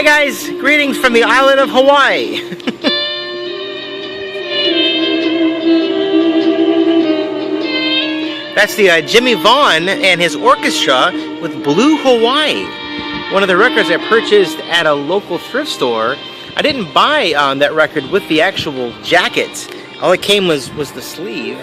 guys, greetings from the island of Hawaii. That's the Jimmie Vaughan and his orchestra with Blue Hawaii. One of the records I purchased at a local thrift store. I didn't buy that record with the actual jacket. All it came was the sleeve.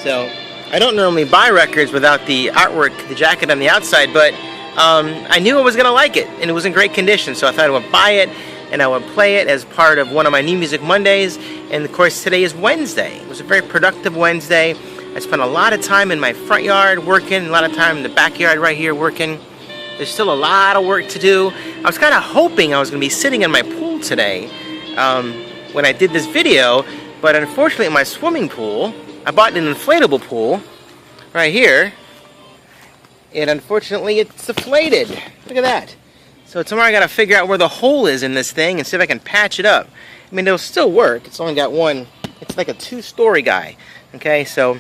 So I don't normally buy records without the artwork, the jacket on the outside, but I knew I was going to like it, and it was in great condition, so I thought I would buy it, and I would play it as part of one of my New Music Mondays, and of course today is Wednesday. It was a very productive Wednesday. I spent a lot of time in my front yard working, a lot of time in the backyard right here working. There's still a lot of work to do. I was kind of hoping I was going to be sitting in my pool today when I did this video, but unfortunately in my swimming pool, I bought an inflatable pool right here, and unfortunately it's deflated. Look at that. So tomorrow I got to figure out where the hole is in this thing and see if I can patch it up. I mean, it'll still work. It's only got one, it's like a two-story guy. Okay, so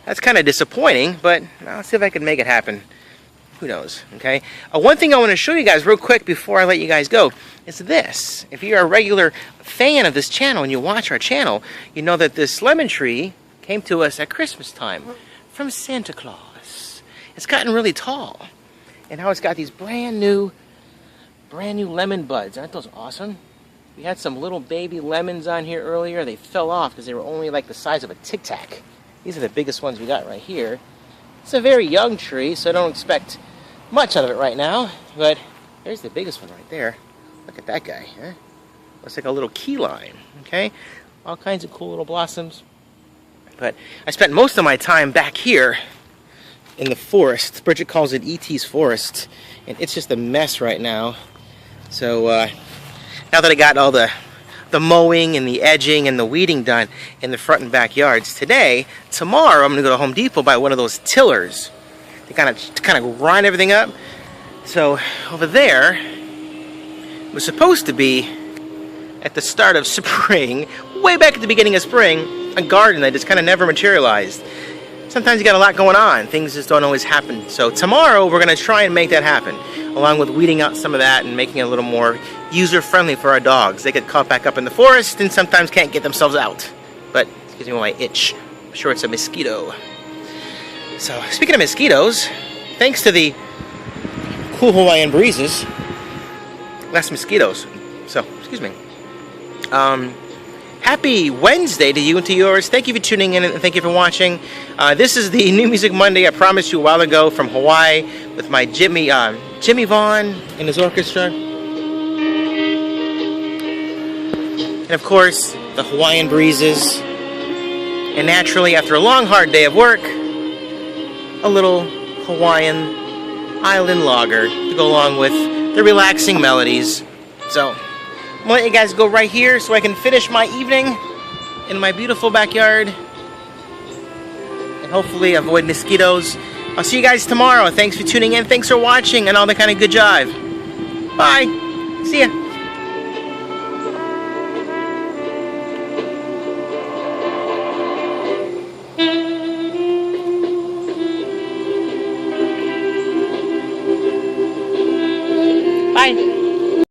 that's kind of disappointing, but I'll see if I can make it happen. Who knows, okay? One thing I want to show you guys real quick before I let you guys go is this. If you're a regular fan of this channel and you watch our channel, you know that this lemon tree came to us at Christmas time from Santa Claus. It's gotten really tall, and now it's got these brand new lemon buds. Aren't those awesome? We had some little baby lemons on here earlier. They fell off because they were only like the size of a Tic Tac. These are the biggest ones we got right here. It's a very young tree, so I don't expect much out of it right now, but there's the biggest one right there. Look at that guy, huh? Looks like a little key lime, okay? All kinds of cool little blossoms. But I spent most of my time back here in the forest. Bridget calls it E.T.'s forest, and it's just a mess right now. So now that I got all the mowing and the edging and the weeding done in the front and backyards tomorrow I'm going to go to Home Depot, buy one of those tillers. They kind of grind everything up. So over there was supposed to be at the start of spring, way back at the beginning of spring, a garden that just kind of never materialized. Sometimes you got a lot going on. Things just don't always happen. So tomorrow we're going to try and make that happen, along with weeding out some of that and making it a little more user-friendly for our dogs. They get caught back up in the forest and sometimes can't get themselves out. But excuse me when I itch. I'm sure it's a mosquito. So speaking of mosquitoes, thanks to the cool Hawaiian breezes, less mosquitoes. So excuse me. Happy Wednesday to you and to yours. Thank you for tuning in and thank you for watching. This is the New Music Monday I promised you a while ago from Hawaii with my Jimmie Vaughan and his orchestra. And of course, the Hawaiian breezes. And naturally, after a long, hard day of work, a little Hawaiian island lager to go along with the relaxing melodies. So I'm going to let you guys go right here so I can finish my evening in my beautiful backyard and hopefully avoid mosquitoes. I'll see you guys tomorrow. Thanks for tuning in. Thanks for watching and all the kind of good jive. Bye. See ya.